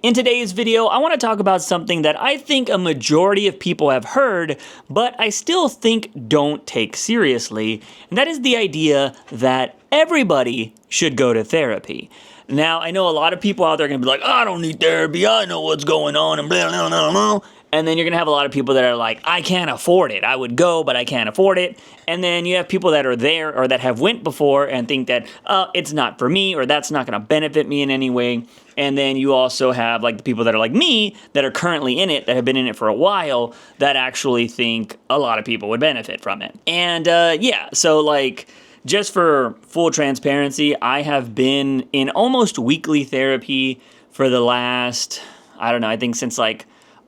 In today's video, I want to talk about something that I think a majority of people have heard, but I still think don't take seriously, and that is the idea that everybody should go to therapy. Now, I know a lot of people out there are going to be like, I don't need therapy, I know what's going on, and blah, blah, blah, blah. And then you're going to have a lot of people that are like, I can't afford it. I would go, but I can't afford it. And then you have people that are there or that have went before and think that, it's not for me or that's not going to benefit me in any way. And then you also have like the people that are like me that are currently in it, that have been in it for a while, that actually think a lot of people would benefit from it. And yeah, so like just for full transparency, I have been in almost weekly therapy for the last, I don't know, I think since like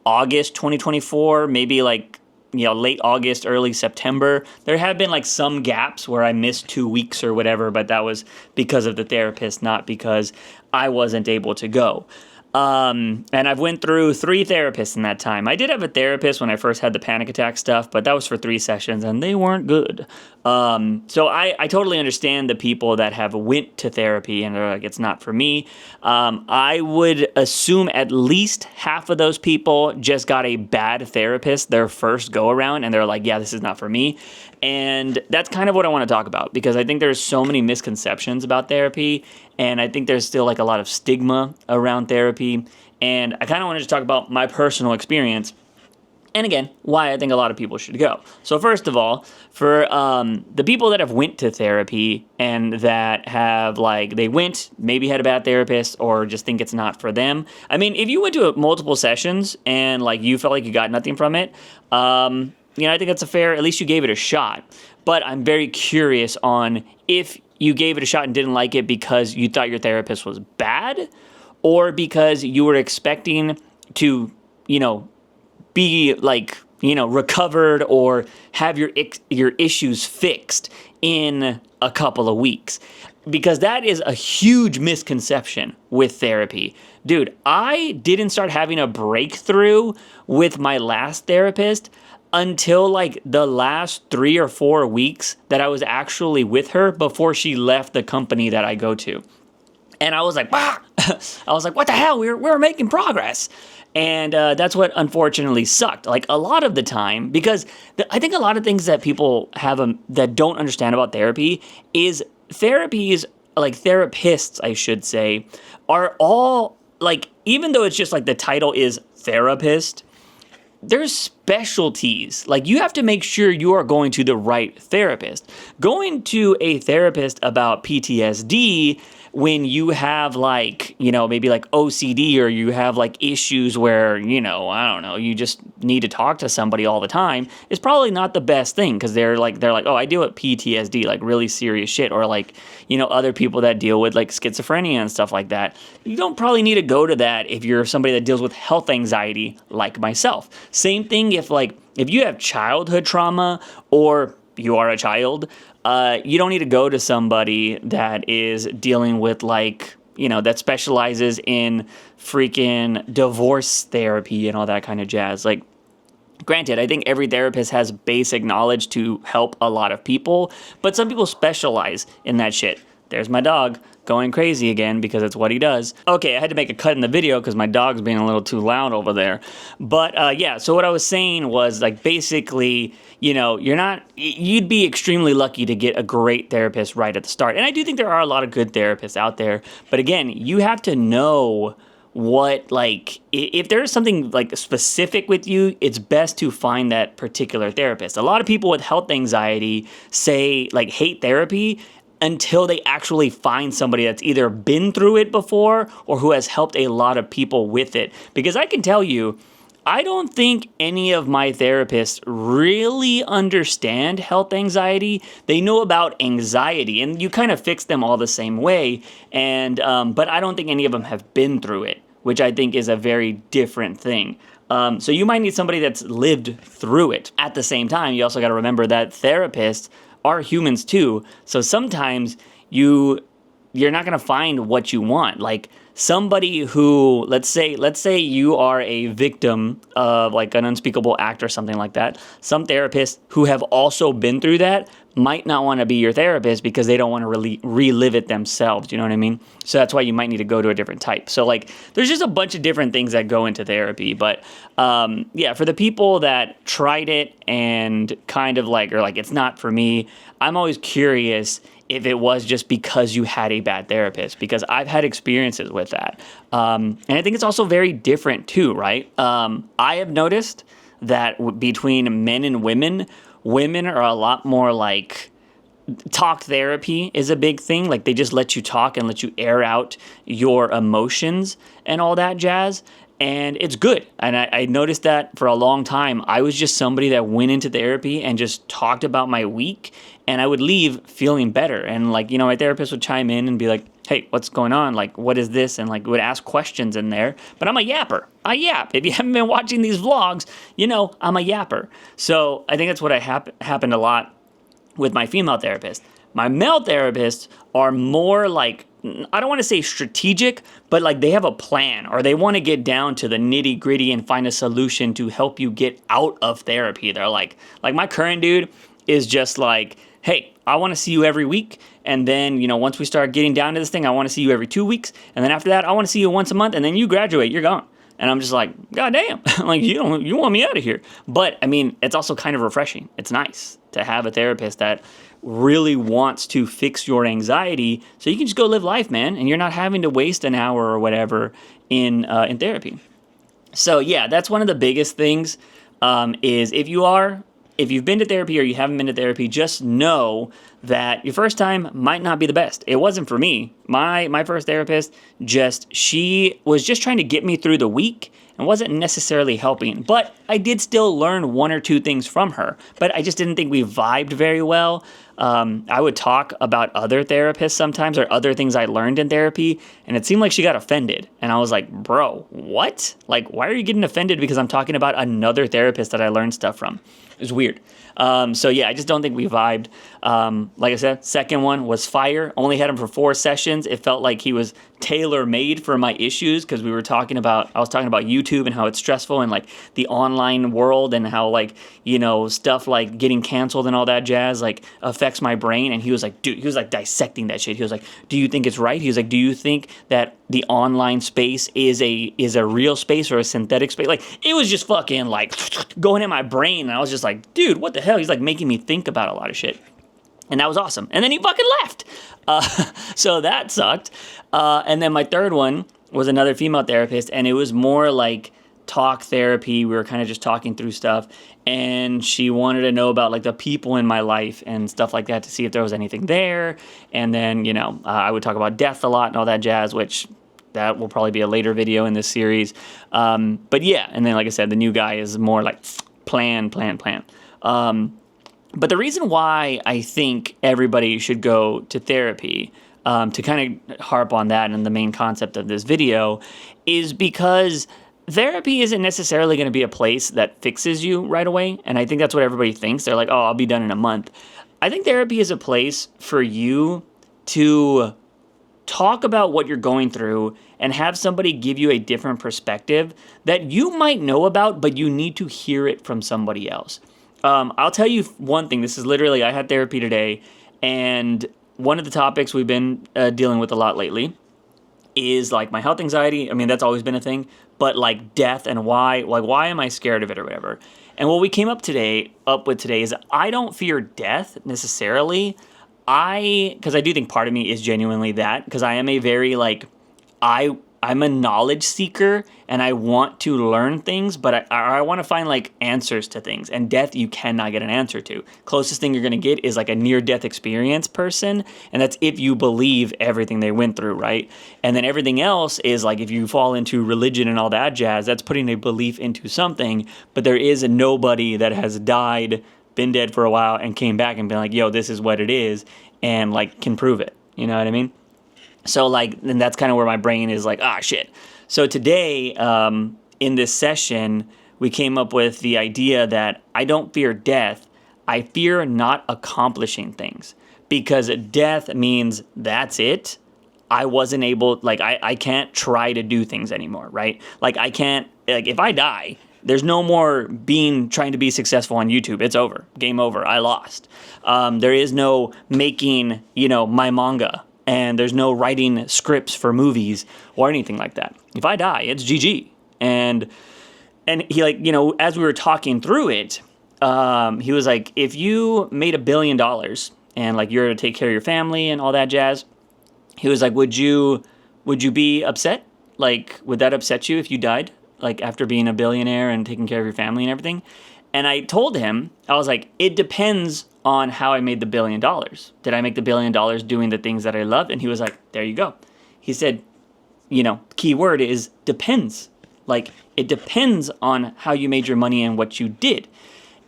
August 2024, maybe like, late August, early September. There have been like some gaps where I missed 2 weeks or whatever, but that was because of the therapist, not because I wasn't able to go. And I've went through 3 therapists in that time. I did have a therapist when I first had the panic attack stuff, but that was for 3 sessions and they weren't good. So I totally understand the people that have went to therapy and are like, it's not for me. I would assume at least half of those people just got a bad therapist their first go around and they're like, yeah, this is not for me. And that's kind of what I want to talk about because I think there's so many misconceptions about therapy and I think there's still like a lot of stigma around therapy. And I kind of wanted to talk about my personal experience and again, why I think a lot of people should go. So first of all, for the people that have went to therapy and that have like, they went, maybe had a bad therapist or just think it's not for them. I mean, if you went to multiple sessions and like you felt like you got nothing from it, I think that's a fair, at least you gave it a shot. But I'm very curious on if you gave it a shot and didn't like it because you thought your therapist was bad or because you were expecting to, be like, recovered or have your issues fixed in a couple of weeks. Because that is a huge misconception with therapy. Dude, I didn't start having a breakthrough with my last therapist until like the last 3 or 4 weeks that I was actually with her before she left the company that I go to. And I was like, bah! I was like, what the hell? We're making progress. And that's what unfortunately sucked. Like a lot of the time, because I think a lot of things that people have that don't understand about therapy is therapies, like therapists, I should say, are all like, even though it's just like the title is therapist, there's specialties. Like you have to make sure you are going to the right therapist. Going to a therapist about PTSD when you have like, maybe like OCD or you have like issues where, I don't know, you just need to talk to somebody all the time is probably not the best thing because they're like, oh, I deal with PTSD, like really serious shit, or like, other people that deal with like schizophrenia and stuff like that. You don't probably need to go to that if you're somebody that deals with health anxiety like myself. Same thing if you have childhood trauma or you are a child, you don't need to go to somebody that is dealing with like, that specializes in freaking divorce therapy and all that kind of jazz. Like, granted, I think every therapist has basic knowledge to help a lot of people, but some people specialize in that shit. There's my dog going crazy again because it's what he does. Okay, I had to make a cut in the video because my dog's being a little too loud over there. But yeah, so what I was saying was like basically, you'd be extremely lucky to get a great therapist right at the start. And I do think there are a lot of good therapists out there. But again, you have to know what, like, if there's something like specific with you, it's best to find that particular therapist. A lot of people with health anxiety say like hate therapy until they actually find somebody that's either been through it before or who has helped a lot of people with it. Because I can tell you, I don't think any of my therapists really understand health anxiety. They know about anxiety, and you kind of fix them all the same way. And but I don't think any of them have been through it, which I think is a very different thing. So you might need somebody that's lived through it. At the same time, you also got to remember that therapists are humans too. So sometimes you're not going to find what you want. Like somebody who, let's say you are a victim of like an unspeakable act or something like that. Some therapists who have also been through that might not want to be your therapist because they don't want to really relive it themselves. You know what I mean? So that's why you might need to go to a different type. So like, there's just a bunch of different things that go into therapy. But yeah, for the people that tried it and kind of like, or like, it's not for me, I'm always curious if it was just because you had a bad therapist, because I've had experiences with that. And I think it's also very different too, right? I have noticed that between men and women are a lot more like, talk therapy is a big thing. Like they just let you talk and let you air out your emotions and all that jazz. And it's good. And I noticed that for a long time. I was just somebody that went into therapy and just talked about my week, and I would leave feeling better. And like, you know, my therapist would chime in and be like, hey, what's going on? Like, what is this? And like, would ask questions in there. But I'm a yapper. I yap. If you haven't been watching these vlogs, you know, I'm a yapper. So I think that's what happened a lot with my female therapist. My male therapists are more like, I don't want to say strategic, but like they have a plan, or they want to get down to the nitty gritty and find a solution to help you get out of therapy. They're like my current dude is just like, hey, I want to see you every week. And then, you know, once we start getting down to this thing, I want to see you every 2 weeks. And then after that, I want to see you once a month. And then you graduate, you're gone. And I'm just like, God damn, like you want me out of here. But I mean, it's also kind of refreshing. It's nice to have a therapist that really wants to fix your anxiety so you can just go live life, man. And you're not having to waste an hour or whatever in therapy. So yeah, that's one of the biggest things is if you've been to therapy or you haven't been to therapy, just know that your first time might not be the best. It wasn't for me. My first therapist, she was just trying to get me through the week and wasn't necessarily helping. But I did still learn 1 or 2 things from her. But I just didn't think we vibed very well. I would talk about other therapists sometimes or other things I learned in therapy, and it seemed like she got offended. And I was like, bro, what? Like, why are you getting offended because I'm talking about another therapist that I learned stuff from? It was weird. So yeah, I just don't think we vibed. Like I said, second one was fire. Only had him for 4 sessions. It felt like he was tailor-made for my issues because I was talking about YouTube and how it's stressful and like the online world and how like, you know, stuff like getting canceled and all that jazz like affects my brain. And he was like, dude, he was like dissecting that shit. He was like, do you think it's right? He was like, do you think that the online space is a real space or a synthetic space? Like, it was just fucking like going in my brain. And I was just like, dude, what the hell? He's like making me think about a lot of shit. And that was awesome. And then he fucking left. So that sucked. And then my third one was another female therapist, and it was more like talk therapy. We were kind of just talking through stuff, and she wanted to know about like the people in my life and stuff like that to see if there was anything there. And then, you know, I would talk about death a lot and all that jazz, which that will probably be a later video in this series. But yeah, and then like I said, the new guy is more like plan. But the reason why I think everybody should go to therapy, to kind of harp on that and the main concept of this video, is because therapy isn't necessarily going to be a place that fixes you right away. And I think that's what everybody thinks. They're like, oh, I'll be done in a month. I think therapy is a place for you to talk about what you're going through and have somebody give you a different perspective that you might know about, but you need to hear it from somebody else. I'll tell you one thing. This is literally, I had therapy today, and one of the topics we've been dealing with a lot lately is like my health anxiety. I mean, that's always been a thing, but like death and why am I scared of it or whatever? And what we came up with today is I don't fear death necessarily. Because I do think part of me is genuinely that, because I am a very like, I'm a knowledge seeker and I want to learn things, but I want to find like answers to things. And death, you cannot get an answer to. Closest thing you're going to get is like a near-death experience person. And that's if you believe everything they went through, right? And then everything else is like if you fall into religion and all that jazz, that's putting a belief into something. But there is nobody that has died, been dead for a while, and came back and been like, yo, this is what it is, and like can prove it. You know what I mean? So like, and that's kind of where my brain is like, shit. So today, in this session, we came up with the idea that I don't fear death. I fear not accomplishing things, because death means that's it. I wasn't able, like, I can't try to do things anymore, right? Like I can't, like if I die, There's no more trying to be successful on YouTube. It's over. Game over. I lost. There is no making, my manga, and there's no writing scripts for movies or anything like that. If I die, it's GG. And he as we were talking through it, he was like, if you made $1 billion and you're to take care of your family and all that jazz, he was like, would you be upset? Would that upset you if you died? After being a billionaire and taking care of your family and everything? And I told him, I was like, it depends on how I made the $1 billion. Did I make the $1 billion doing the things that I loved? And he was like, there you go. He said, key word is depends. It depends on how you made your money and what you did.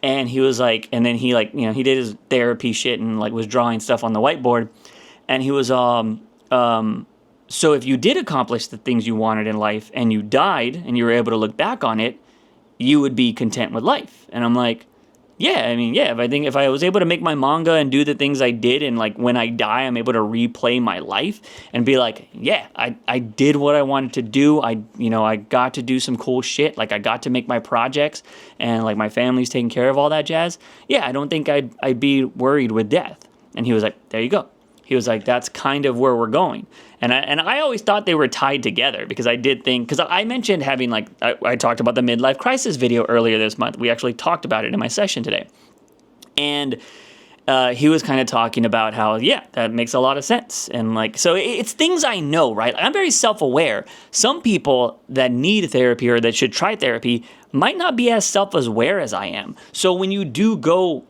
And he was like, and then he he did his therapy shit and was drawing stuff on the whiteboard. And he was, so if you did accomplish the things you wanted in life and you died and you were able to look back on it, you would be content with life. And I'm like, yeah, if I was able to make my manga and do the things I did, and when I die, I'm able to replay my life and be like, yeah, I did what I wanted to do. I got to do some cool shit. I got to make my projects, and my family's taking care of all that jazz. Yeah, I don't think I'd be worried with death. And he was like, there you go. He was like, that's kind of where we're going. And I always thought they were tied together, because I did think, because I mentioned having I talked about the midlife crisis video earlier this month. We actually talked about it in my session today. And he was kind of talking about how, yeah, that makes a lot of sense. And so it's things I know, right? I'm very self-aware. Some people that need therapy or that should try therapy might not be as self-aware as I am. So when you do go,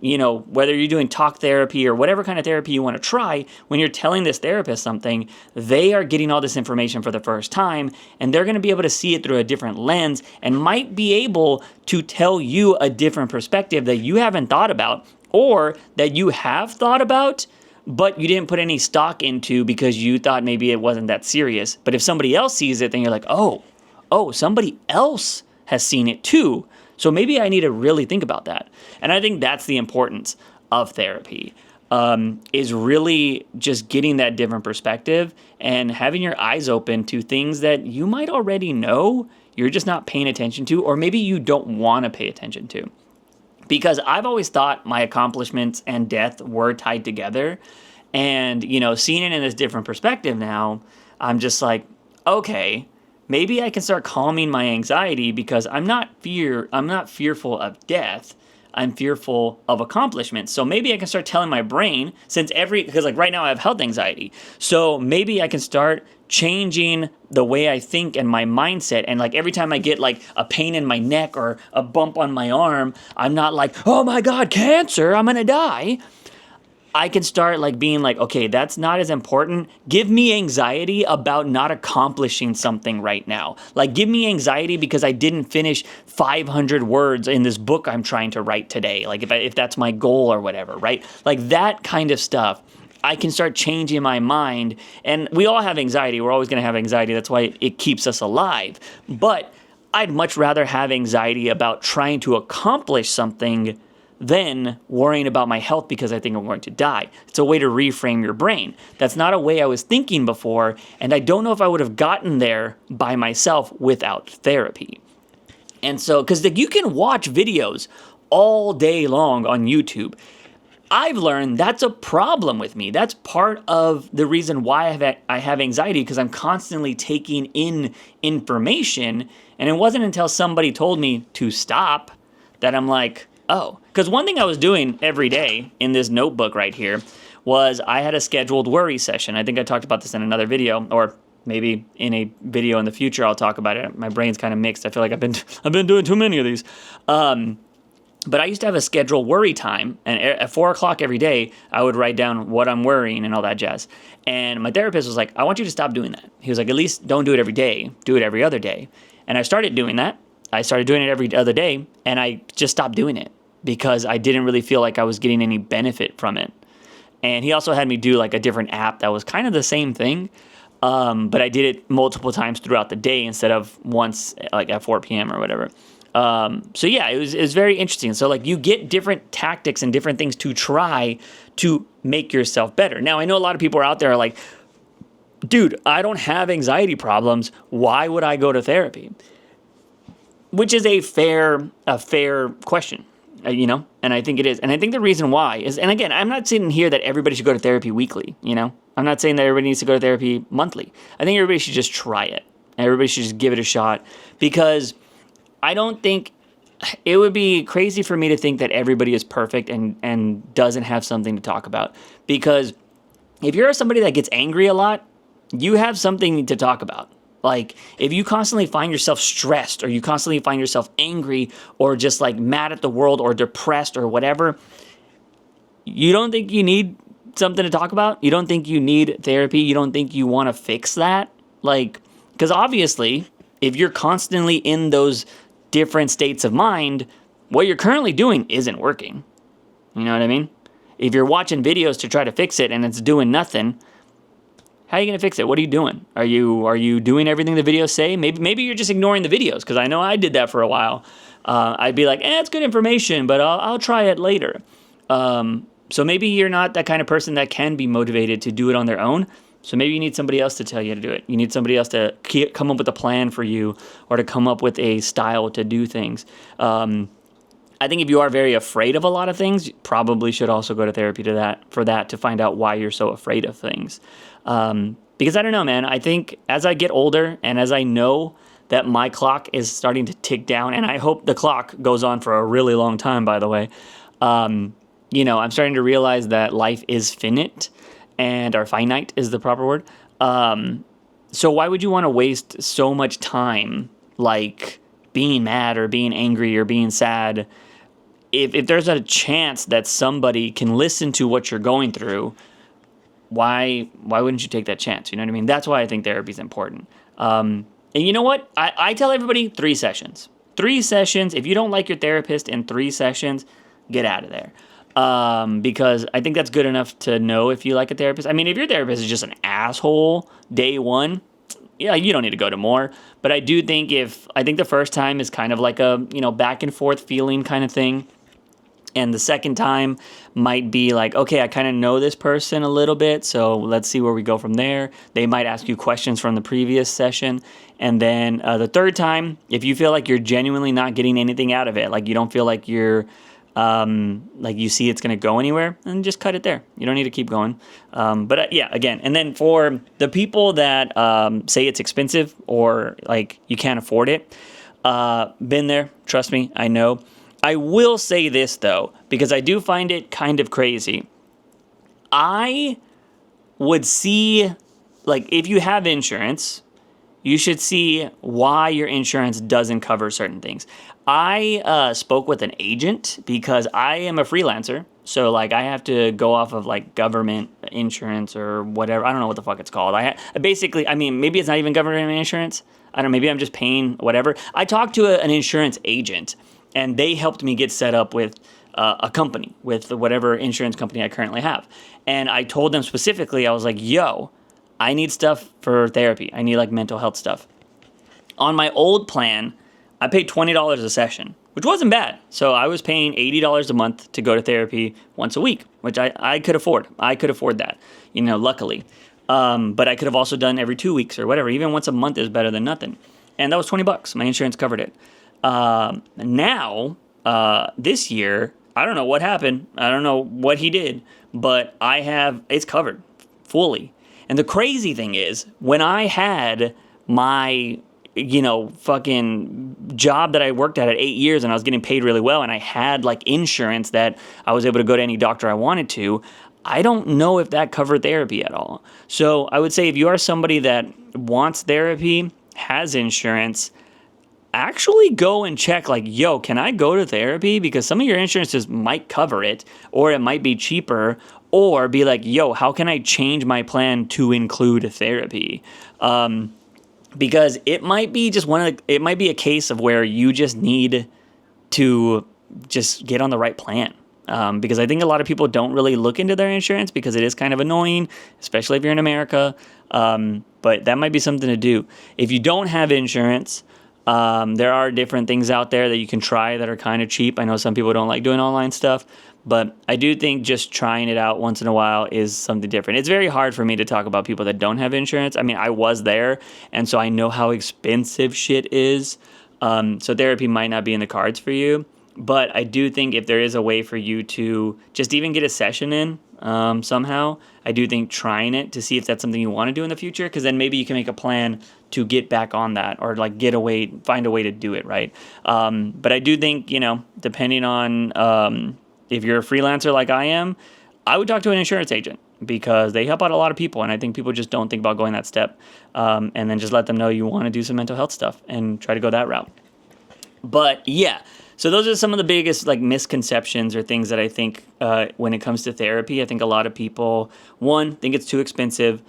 whether you're doing talk therapy or whatever kind of therapy you want to try, when you're telling this therapist something, they are getting all this information for the first time, and they're going to be able to see it through a different lens and might be able to tell you a different perspective that you haven't thought about, or that you have thought about, but you didn't put any stock into because you thought maybe it wasn't that serious. But if somebody else sees it, then you're like, oh, somebody else has seen it too. So maybe I need to really think about that. And I think that's the importance of therapy, is really just getting that different perspective and having your eyes open to things that you might already know, you're just not paying attention to, or maybe you don't want to pay attention to. Because I've always thought my accomplishments and death were tied together. And, seeing it in this different perspective now, I'm just like, okay, maybe I can start calming my anxiety, because I'm not fearful of death. I'm fearful of accomplishments. So maybe I can start telling my brain, because right now I have health anxiety. So maybe I can start changing the way I think and my mindset. And every time I get a pain in my neck or a bump on my arm, I'm not like, oh my God, cancer, I'm going to die. I can start being okay, that's not as important. Give me anxiety about not accomplishing something right now. Give me anxiety because I didn't finish 500 words in this book I'm trying to write today. If that's my goal or whatever, right? That kind of stuff. I can start changing my mind. And we all have anxiety. We're always going to have anxiety. That's why it keeps us alive. But I'd much rather have anxiety about trying to accomplish something than worrying about my health because I think I'm going to die. It's a way to reframe your brain. That's not a way I was thinking before, and I don't know if I would have gotten there by myself without therapy. And so, because you can watch videos all day long on YouTube. I've learned that's a problem with me. That's part of the reason why I have anxiety, because I'm constantly taking in information, and it wasn't until somebody told me to stop that I'm like, oh. Because one thing I was doing every day in this notebook right here was I had a scheduled worry session. I think I talked about this in another video, or maybe in a video in the future I'll talk about it. My brain's kind of mixed. I feel like I've been doing too many of these. But I used to have a scheduled worry time, and at 4 o'clock every day, I would write down what I'm worrying and all that jazz. And my therapist was like, I want you to stop doing that. He was like, at least don't do it every day. Do it every other day. And I started doing that. I started doing it every other day, and I just stopped doing it because I didn't really feel like I was getting any benefit from it. And he also had me do a different app that was kind of the same thing, but I did it multiple times throughout the day instead of once at 4 p.m. or whatever. So yeah, it was very interesting. So you get different tactics and different things to try to make yourself better. Now, I know a lot of people are out there are like, dude, I don't have anxiety problems. Why would I go to therapy? which is a fair question, you know, and I think it is. And I think the reason why is, and again, I'm not sitting here that everybody should go to therapy weekly, you know, I'm not saying that everybody needs to go to therapy monthly. I think everybody should just try it. Everybody should just give it a shot, because I don't think it would be crazy for me to think that everybody is perfect and doesn't have something to talk about. Because if you're somebody that gets angry a lot, you have something to talk about. Like, if you constantly find yourself stressed, or you constantly find yourself angry, or just like mad at the world, or depressed, or whatever, you don't think you need something to talk about? You don't think you need therapy? You don't think you want to fix that? Like, because obviously, if you're constantly in those different states of mind, what you're currently doing isn't working. You know what I mean? If you're watching videos to try to fix it and it's doing nothing, how are you going to fix it? What are you doing? Are you doing everything the videos say? Maybe you're just ignoring the videos, because I know I did that for a while. I'd be like, it's good information, but I'll try it later. So maybe you're not that kind of person that can be motivated to do it on their own. So maybe you need somebody else to tell you to do it. You need somebody else to come up with a plan for you, or to come up with a style to do things. I think if you are very afraid of a lot of things, you probably should also go to therapy to find out why you're so afraid of things. Because I don't know, man, I think as I get older, and as I know that my clock is starting to tick down, and I hope the clock goes on for a really long time, by the way, you know, I'm starting to realize that life is finite, or finite is the proper word. So why would you want to waste so much time, like, being mad or being angry or being sad, if there's a chance that somebody can listen to what you're going through? Why wouldn't you take that chance? You know what I mean? That's why I think therapy is important. And you know what? I tell everybody 3 sessions. 3 sessions. If you don't like your therapist in 3 sessions, get out of there. Because I think that's good enough to know if you like a therapist. I mean, if your therapist is just an asshole day one, yeah, you don't need to go to more. But I do think the first time is kind of like a, you know, back and forth feeling kind of thing. And the second time might be like, okay, I kind of know this person a little bit, so let's see where we go from there. They might ask you questions from the previous session. And then the third time, if you feel like you're genuinely not getting anything out of it, like you don't feel like you're, like you see it's going to go anywhere, then just cut it there. You don't need to keep going. But yeah, again, and then for the people that say it's expensive, or like you can't afford it, been there, trust me, I know. I will say this, though, because I do find it kind of crazy. I would see, like, if you have insurance, you should see why your insurance doesn't cover certain things. I spoke with an agent because I am a freelancer. So, like, I have to go off of, like, government insurance or whatever. I don't know what the fuck it's called. Basically, I mean, maybe it's not even government insurance. I don't know. Maybe I'm just paying whatever. I talked to an insurance agent, and they helped me get set up with a company, with whatever insurance company I currently have. And I told them specifically, I was like, yo, I need stuff for therapy. I need, like, mental health stuff. On my old plan, I paid $20 a session, which wasn't bad. So I was paying $80 a month to go to therapy once a week, which I could afford. I could afford that, you know, luckily. But I could have also done every 2 weeks or whatever. Even once a month is better than nothing. And that was $20. My insurance covered it. Now, this year, I don't know what happened. I don't know what he did, but it's covered fully. And the crazy thing is, when I had my, you know, fucking job that I worked at 8 years, and I was getting paid really well, and I had, like, insurance that I was able to go to any doctor I wanted to, I don't know if that covered therapy at all. So I would say if you are somebody that wants therapy, has insurance, actually go and check, like, yo, can I go to therapy? Because some of your insurances might cover it, or it might be cheaper, or be like, yo, how can I change my plan to include therapy? Because it might be just it might be a case of where you just need to just get on the right plan. Because I think a lot of people don't really look into their insurance because it is kind of annoying, especially if you're in America. But that might be something to do. If you don't have insurance, there are different things out there that you can try that are kind of cheap. I know some people don't like doing online stuff, but I do think just trying it out once in a while is something different. It's very hard for me to talk about people that don't have insurance. I mean, I was there, and so I know how expensive shit is. So therapy might not be in the cards for you. But I do think if there is a way for you to just even get a session in somehow, I do think trying it to see if that's something you want to do in the future, because then maybe you can make a plan to get back on that, or like find a way to do it, right? But I do think, depending on if you're a freelancer like I am, I would talk to an insurance agent, because they help out a lot of people, and I think people just don't think about going that step, and then just let them know you want to do some mental health stuff and try to go that route. But yeah, so those are some of the biggest like misconceptions or things that I think when it comes to therapy. I think a lot of people, one, think it's too expensive.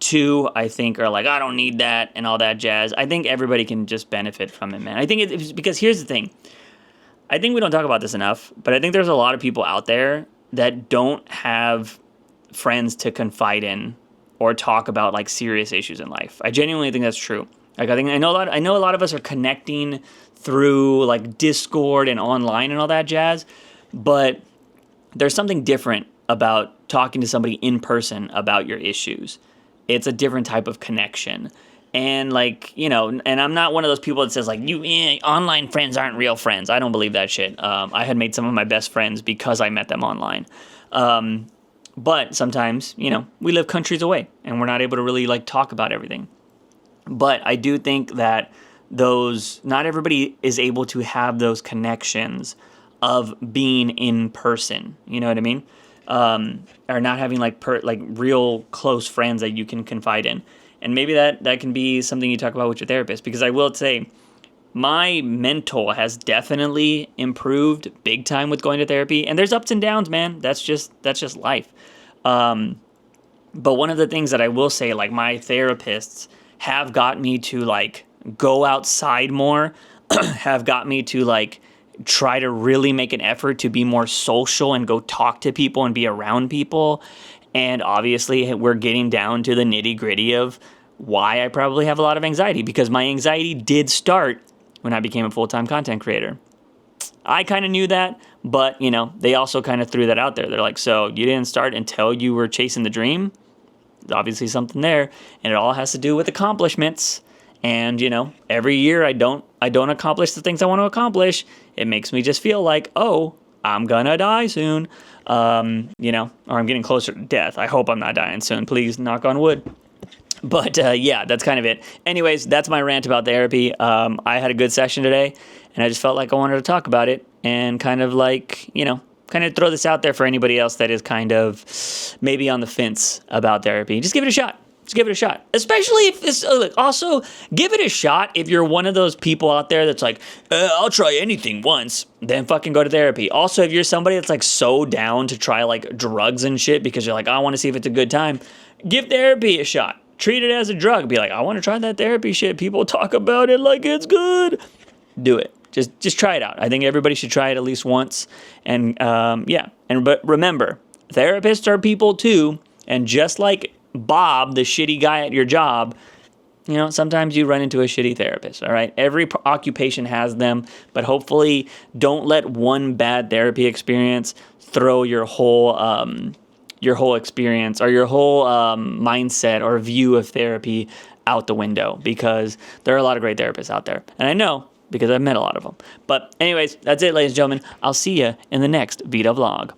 Two, I think are like, I don't need that and all that jazz. I think everybody can just benefit from it, man. I think it's because here's the thing. I think we don't talk about this enough, but I think there's a lot of people out there that don't have friends to confide in or talk about like serious issues in life. I genuinely think that's true. Like I know a lot of us are connecting through like Discord and online and all that jazz, but there's something different about talking to somebody in person about your issues. It's a different type of connection. And like, and I'm not one of those people that says like, online friends aren't real friends. I don't believe that shit. I had made some of my best friends because I met them online. But sometimes, we live countries away and we're not able to really like talk about everything. But I do think that not everybody is able to have those connections of being in person. You know what I mean? Or not having like real close friends that you can confide in. And maybe that can be something you talk about with your therapist, because I will say my mental has definitely improved big time with going to therapy. And there's ups and downs, man. That's just life. But one of the things that I will say, like my therapists have got me to like go outside more, have got me to like try to really make an effort to be more social and go talk to people and be around people. And obviously we're getting down to the nitty gritty of why I probably have a lot of anxiety, because my anxiety did start when I became a full-time content creator. I kind of knew that, but they also kind of threw that out there. They're like, so you didn't start until you were chasing the dream? There's obviously something there, and it all has to do with accomplishments. And every year I don't accomplish the things I want to accomplish. It makes me just feel like, oh, I'm gonna die soon, or I'm getting closer to death. I hope I'm not dying soon. Please, knock on wood. But yeah, that's kind of it. Anyways, that's my rant about therapy. I had a good session today, and I just felt like I wanted to talk about it and kind of like, kind of throw this out there for anybody else that is kind of maybe on the fence about therapy. Just give it a shot. Just give it a shot. Especially if it's also give it a shot if you're one of those people out there that's like, I'll try anything once, then fucking go to therapy. Also, if you're somebody that's like so down to try like drugs and shit because you're like, I want to see if it's a good time, give therapy a shot. Treat it as a drug. Be like, I want to try that therapy shit. People talk about it like it's good. Do it. Just try it out. I think everybody should try it at least once. And but remember, therapists are people too. And just like Bob, the shitty guy at your job, sometimes you run into a shitty therapist, all right? Every occupation has them, but hopefully don't let one bad therapy experience throw your whole experience or your whole mindset or view of therapy out the window, because there are a lot of great therapists out there. And I know because I've met a lot of them. But anyways, that's it, ladies and gentlemen. I'll see you in the next Vita vlog.